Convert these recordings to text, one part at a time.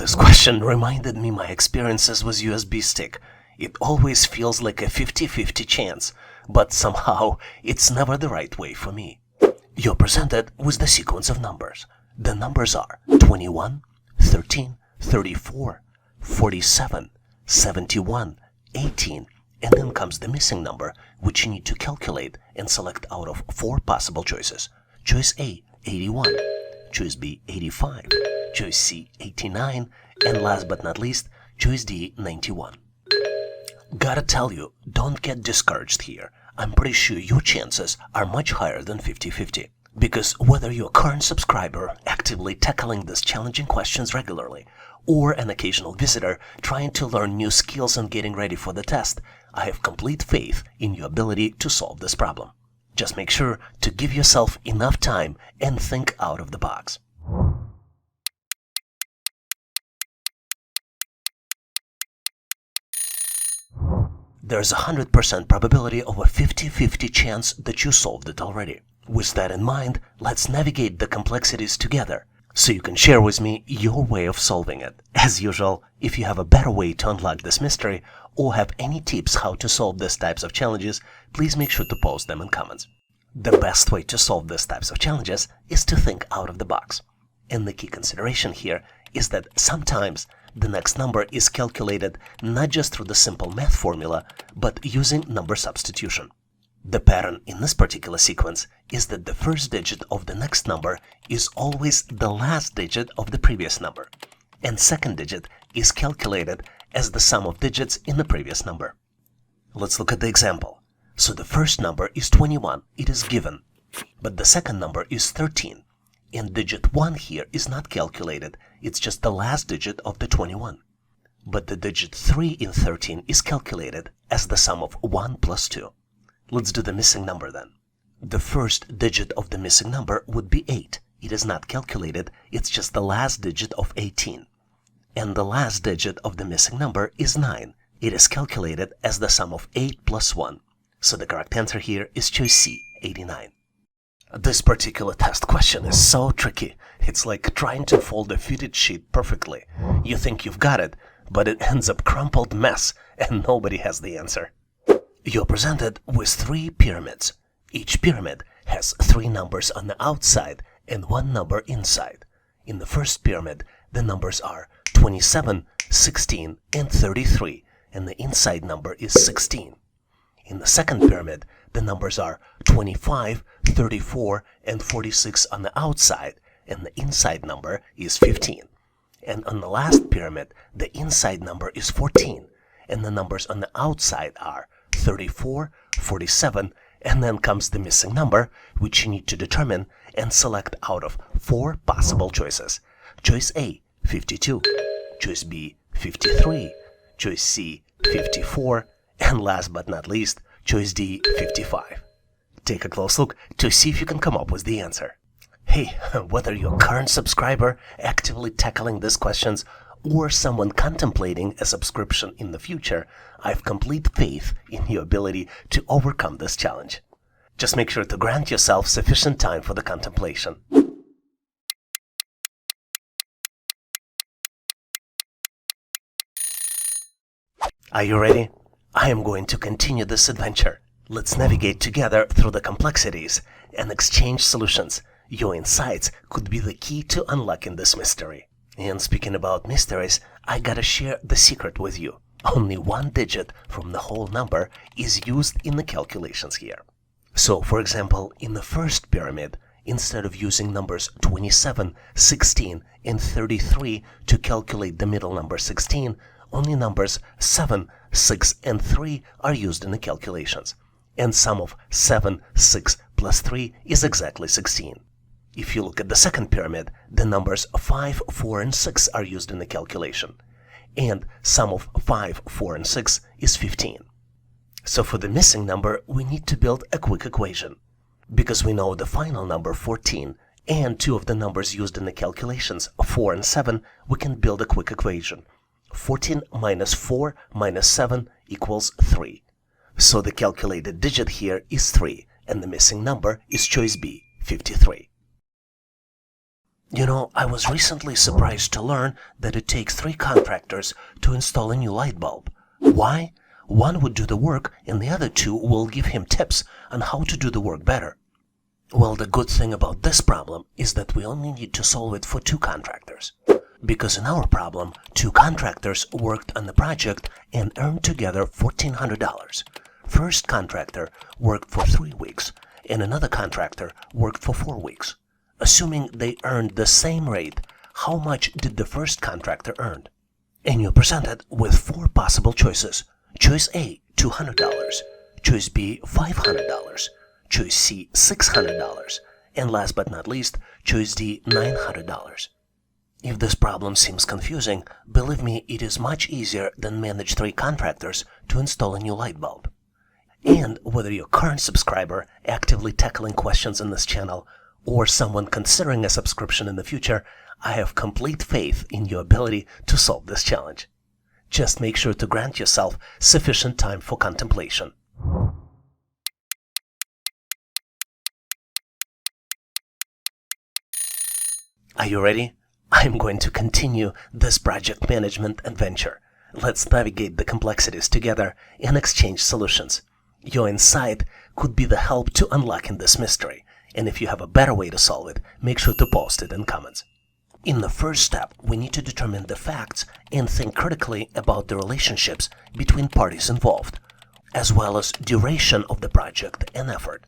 This question reminded me my experiences with USB stick. It always feels like a 50-50 chance, but somehow it's never the right way for me. You're presented with the sequence of numbers. The numbers are 21, 13, 34, 47, 71, 18, and then comes the missing number, which you need to calculate and select out of 4 possible choices. Choice A, 81, choice B, 85, choice C, 89, and last but not least, choice D, 91. Gotta tell you, don't get discouraged here. I'm pretty sure your chances are much higher than 50-50. Because whether you're a current subscriber actively tackling these challenging questions regularly, or an occasional visitor trying to learn new skills and getting ready for the test, I have complete faith in your ability to solve this problem. Just make sure to give yourself enough time and think out of the box. There's a 100% probability of a 50-50 chance that you solved it already. With that in mind, let's navigate the complexities together, so you can share with me your way of solving it. As usual, if you have a better way to unlock this mystery, or have any tips how to solve these types of challenges, please make sure to post them in comments. The best way to solve these types of challenges is to think out of the box. And the key consideration here is that sometimes the next number is calculated not just through the simple math formula, but using number substitution. The pattern in this particular sequence is that the first digit of the next number is always the last digit of the previous number, and second digit is calculated as the sum of digits in the previous number. Let's look at the example. So the first number is 21, it is given, but the second number is 13, and digit 1 here is not calculated, it's just the last digit of the 21. But the digit 3 in 13 is calculated as the sum of 1 plus 2. Let's do the missing number then. The first digit of the missing number would be 8. It is not calculated, it's just the last digit of 18. And the last digit of the missing number is 9. It is calculated as the sum of 8 plus 1. So the correct answer here is choice C, 89. This particular test question is so tricky. It's like trying to fold a fitted sheet perfectly. You think you've got it, but it ends up crumpled mess and nobody has the answer. You're presented with 3 pyramids. Each pyramid has 3 numbers on the outside and 1 number inside. In the first pyramid, the numbers are 27, 16, and 33, and the inside number is 16. In the second pyramid, the numbers are 25, 34, and 46 on the outside, and the inside number is 15. And on the last pyramid, the inside number is 14, and the numbers on the outside are 34, 47, and then comes the missing number, which you need to determine and select out of 4 possible choices. Choice A, 52, choice B, 53, choice C, 54, and last but not least, choice D, 55. Take a close look to see if you can come up with the answer. Hey, whether you're a current subscriber actively tackling these questions or someone contemplating a subscription in the future, I have complete faith in your ability to overcome this challenge. Just make sure to grant yourself sufficient time for the contemplation. Are you ready? I am going to continue this adventure. Let's navigate together through the complexities and exchange solutions. Your insights could be the key to unlocking this mystery. And speaking about mysteries, I gotta share the secret with you. Only 1 digit from the whole number is used in the calculations here. So, for example, in the first pyramid, instead of using numbers 27, 16, and 33 to calculate the middle number 16, only numbers 7, 6, and 3 are used in the calculations. And sum of 7, 6 plus 3 is exactly 16. If you look at the second pyramid, the numbers 5, 4, and 6 are used in the calculation. And sum of 5, 4, and 6 is 15. So for the missing number, we need to build a quick equation. Because we know the final number 14 and 2 of the numbers used in the calculations, 4 and 7, we can build a quick equation. 14 minus 4 minus 7 equals 3. So the calculated digit here is 3, and the missing number is choice B, 53. You know, I was recently surprised to learn that it takes 3 contractors to install a new light bulb. Why? One would do the work and the other 2 will give him tips on how to do the work better. Well, the good thing about this problem is that we only need to solve it for 2 contractors. Because in our problem, 2 contractors worked on the project and earned together $1,400. First contractor worked for 3 weeks and another contractor worked for 4 weeks. Assuming they earned the same rate, how much did the first contractor earn? And you're presented with 4 possible choices. Choice A, $200. Choice B, $500. Choice C, $600. And last but not least, choice D, $900. If this problem seems confusing, believe me, it is much easier than manage 3 contractors to install a new light bulb. And whether you're a current subscriber actively tackling questions in this channel or someone considering a subscription in the future, I have complete faith in your ability to solve this challenge. Just make sure to grant yourself sufficient time for contemplation. Are you ready? I'm going to continue this project management adventure. Let's navigate the complexities together and exchange solutions. Your insight could be the help to unlocking this mystery, and if you have a better way to solve it, make sure to post it in comments. In the first step, we need to determine the facts and think critically about the relationships between parties involved, as well as duration of the project and effort.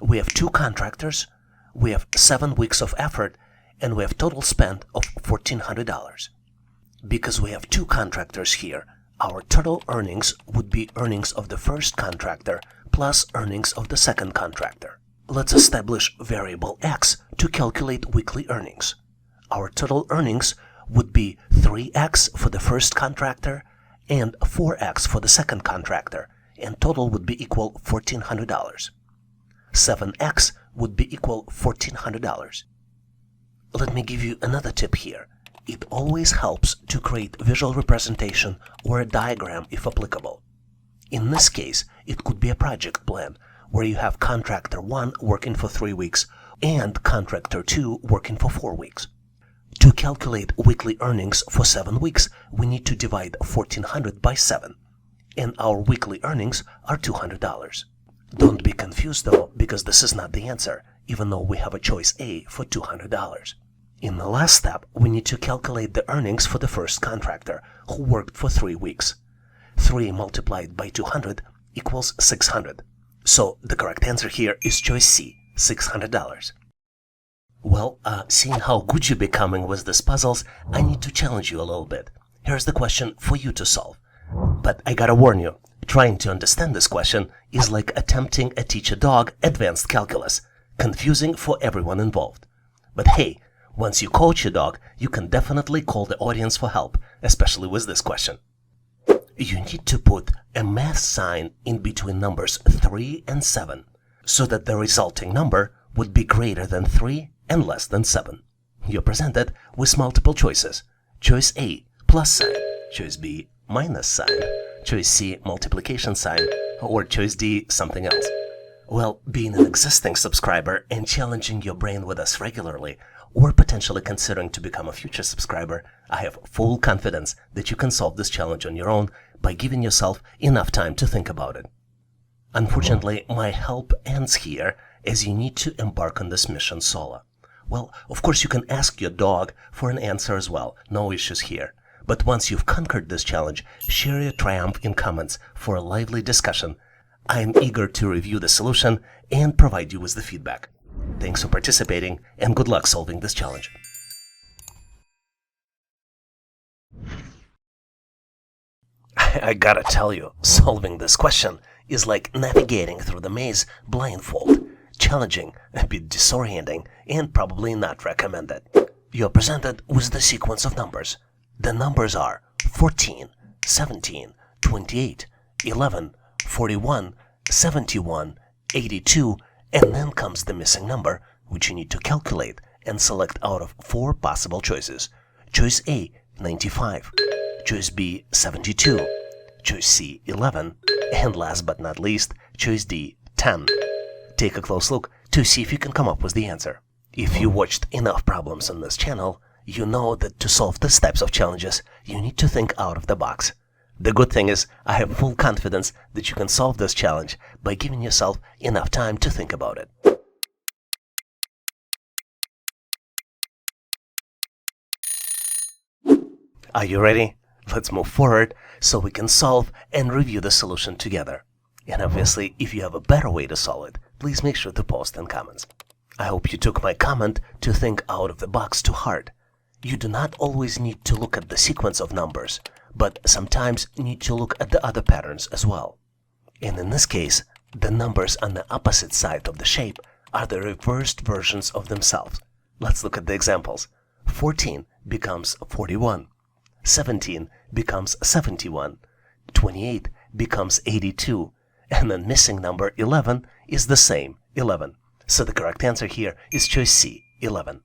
We have 2 contractors, we have 7 weeks of effort, and we have total spend of $1,400. Because we have 2 contractors here, our total earnings would be earnings of the first contractor plus earnings of the second contractor. Let's establish variable X to calculate weekly earnings. Our total earnings would be 3X for the first contractor and 4X for the second contractor, and total would be equal $1,400. 7X would be equal $1,400. Let me give you another tip here. It always helps to create visual representation or a diagram if applicable. In this case, it could be a project plan where you have contractor 1 working for 3 weeks and contractor 2 working for 4 weeks. To calculate weekly earnings for 7 weeks, we need to divide 1,400 by 7, and our weekly earnings are $200. Don't be confused though, because this is not the answer, even though we have a choice A for $200. In the last step, we need to calculate the earnings for the first contractor, who worked for 3 weeks. 3 multiplied by 200 equals 600. So the correct answer here is choice C, $600. Well, seeing how good you're becoming with these puzzles, I need to challenge you a little bit. Here's the question for you to solve. But I gotta warn you, trying to understand this question is like attempting to teach a dog advanced calculus, confusing for everyone involved. But hey, once you coach your dog, you can definitely call the audience for help, especially with this question. You need to put a math sign in between numbers 3 and 7, so that the resulting number would be greater than 3 and less than 7. You're presented with multiple choices. Choice A, plus sign. Choice B, minus sign. Choice C, multiplication sign. Or choice D, something else. Well, being an existing subscriber and challenging your brain with us regularly, or potentially considering to become a future subscriber, I have full confidence that you can solve this challenge on your own by giving yourself enough time to think about it. Unfortunately, my help ends here, as you need to embark on this mission solo. Well, of course you can ask your dog for an answer as well, no issues here. But once you've conquered this challenge, share your triumph in comments for a lively discussion. I am eager to review the solution and provide you with the feedback. Thanks for participating, and good luck solving this challenge. I gotta tell you, solving this question is like navigating through the maze blindfold. Challenging, a bit disorienting, and probably not recommended. You're presented with the sequence of numbers. The numbers are 14, 17, 28, 11, 41, 71, 82, and then comes the missing number, which you need to calculate and select out of 4 possible choices. Choice A, 95. Choice B, 72. Choice C, 11. And last but not least, choice D, 10. Take a close look to see if you can come up with the answer. If you watched enough problems on this channel, you know that to solve these types of challenges, you need to think out of the box. The good thing is, I have full confidence that you can solve this challenge by giving yourself enough time to think about it. Are you ready? Let's move forward so we can solve and review the solution together. And obviously, if you have a better way to solve it, please make sure to post in comments. I hope you took my comment to think out of the box to heart. You do not always need to look at the sequence of numbers, but sometimes need to look at the other patterns as well. And in this case, the numbers on the opposite side of the shape are the reversed versions of themselves. Let's look at the examples. 14 becomes 41. 17 becomes 71. 28 becomes 82. And the missing number 11 is the same, 11. So the correct answer here is choice C, 11.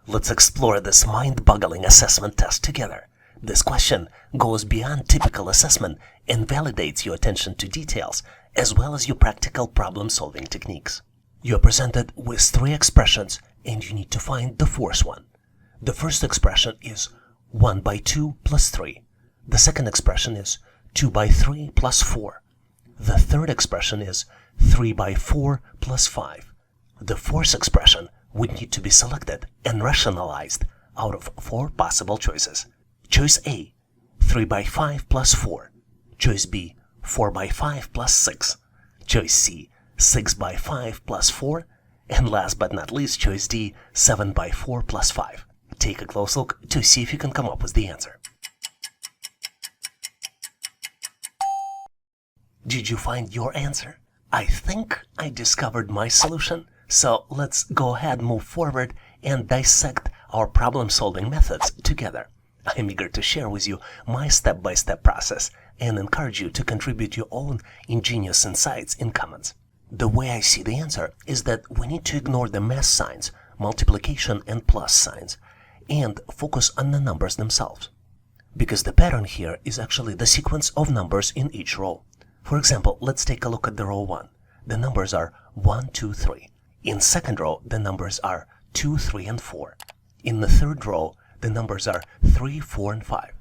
Let's explore this mind-boggling assessment test together. This question goes beyond typical assessment and validates your attention to details as well as your practical problem-solving techniques. You are presented with 3 expressions and you need to find the fourth one. The first expression is 1 by 2 plus 3. The second expression is 2 by 3 plus 4. The third expression is 3 by 4 plus 5. The fourth expression would need to be selected and rationalized out of 4 possible choices. Choice A, 3 by 5 plus 4. Choice B, 4 by 5 plus 6. Choice C, 6 by 5 plus 4. And last but not least, choice D, 7 by 4 plus 5. Take a close look to see if you can come up with the answer. Did you find your answer? I think I discovered my solution, so let's go ahead, move forward, and dissect our problem-solving methods together. I am eager to share with you my step-by-step process and encourage you to contribute your own ingenious insights in comments. The way I see the answer is that we need to ignore the mass signs, multiplication and plus signs, and focus on the numbers themselves. Because the pattern here is actually the sequence of numbers in each row. For example, let's take a look at the row 1. The numbers are 1, 2, 3. In second row, the numbers are 2, 3, and 4. In the third row, the numbers are 3, 4, and 5.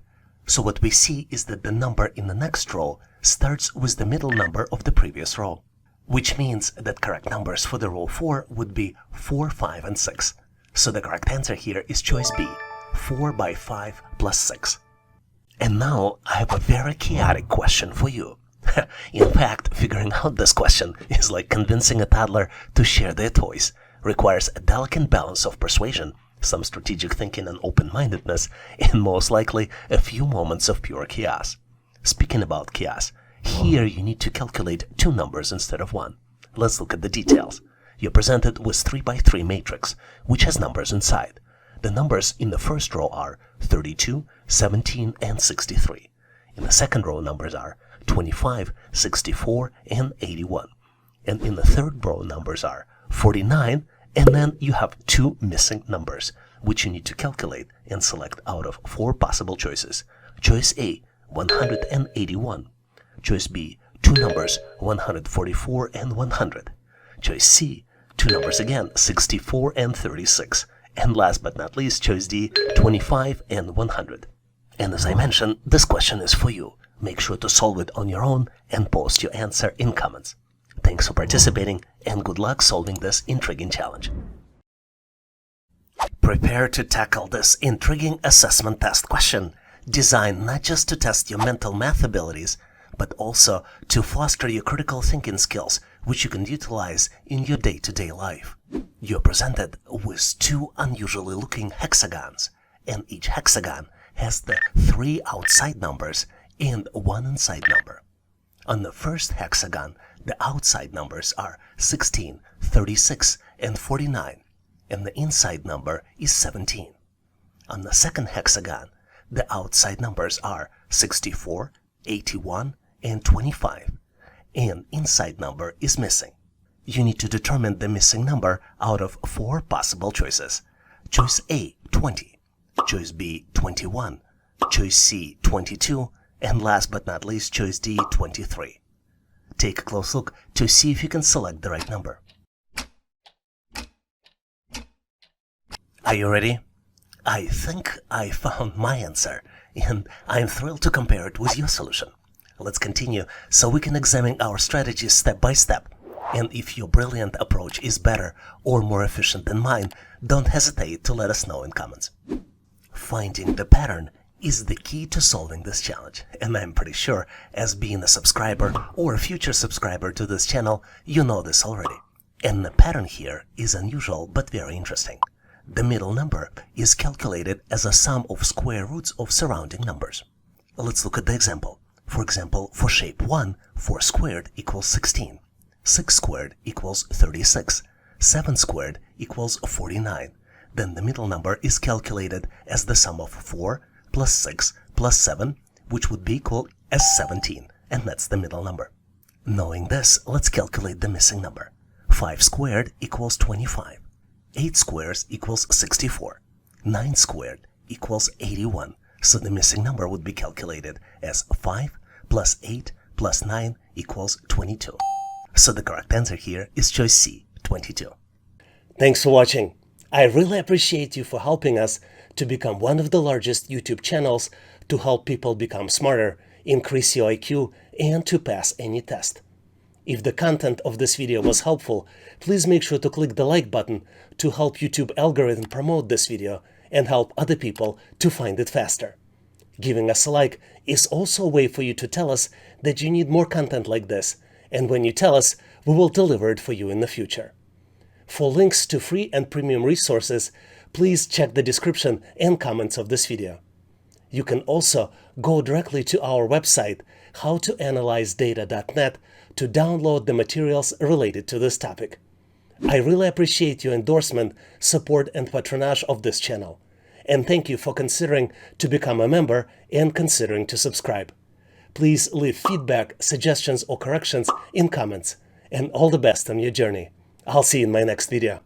So what we see is that the number in the next row starts with the middle number of the previous row, which means that correct numbers for the row 4 would be 4, 5, and 6. So the correct answer here is choice B, 4 by 5 plus 6. And now I have a very chaotic question for you. In fact, figuring out this question is like convincing a toddler to share their toys. Requires a delicate balance of persuasion, some strategic thinking and open-mindedness, and most likely a few moments of pure chaos. Speaking about chaos, here you need to calculate 2 numbers instead of 1. Let's look at the details. You're presented with 3 by 3 matrix, which has numbers inside. The numbers in the first row are 32, 17, and 63. In the second row, numbers are 25, 64, and 81. And in the third row, numbers are 49, and then you have 2 missing numbers, which you need to calculate and select out of 4 possible choices. Choice A, 181. Choice B, 2 numbers, 144 and 100. Choice C, 2 numbers again, 64 and 36. And last but not least, choice D, 25 and 100. And as I mentioned, this question is for you. Make sure to solve it on your own and post your answer in comments. Thanks for participating and good luck solving this intriguing challenge. Prepare to tackle this intriguing assessment test question, designed not just to test your mental math abilities, but also to foster your critical thinking skills, which you can utilize in your day-to-day life. You're presented with 2 unusually looking hexagons, and each hexagon has the 3 outside numbers and 1 inside number. On the first hexagon, the outside numbers are 16, 36, and 49, and the inside number is 17. On the second hexagon, the outside numbers are 64, 81, and 25, and inside number is missing. You need to determine the missing number out of 4 possible choices. Choice A, 20. Choice B, 21. Choice C, 22. And last but not least, choice D, 23. Take a close look to see if you can select the right number. Are you ready? I think I found my answer, and I'm thrilled to compare it with your solution. Let's continue so we can examine our strategies step by step. And if your brilliant approach is better or more efficient than mine, don't hesitate to let us know in comments. Finding the pattern is the key to solving this challenge, and I'm pretty sure, as being a subscriber or a future subscriber to this channel, you know this already. And the pattern here is unusual but very interesting. The middle number is calculated as a sum of square roots of surrounding numbers. Let's look at the example. For example, for shape 1, 4 squared equals 16. 6 squared equals 36. 7 squared equals 49. Then the middle number is calculated as the sum of 4 plus 6 plus 7, which would be equal as 17, and that's the middle number. Knowing this, let's calculate the missing number. 5 squared equals 25. 8 squares equals 64. 9 squared equals 81. So the missing number would be calculated as 5 plus 8 plus 9 equals 22. So the correct answer here is choice C, 22. Thanks for watching. I really appreciate you for helping us to become one of the largest YouTube channels to help people become smarter, increase your IQ, and to pass any test. If the content of this video was helpful, please make sure to click the like button to help YouTube algorithm promote this video and help other people to find it faster. Giving us a like is also a way for you to tell us that you need more content like this, and when you tell us, we will deliver it for you in the future. For links to free and premium resources, please check the description and comments of this video. You can also go directly to our website, howtoanalyzedata.net, to download the materials related to this topic. I really appreciate your endorsement, support, and patronage of this channel. And thank you for considering to become a member and considering to subscribe. Please leave feedback, suggestions, or corrections in comments. And all the best on your journey. I'll see you in my next video.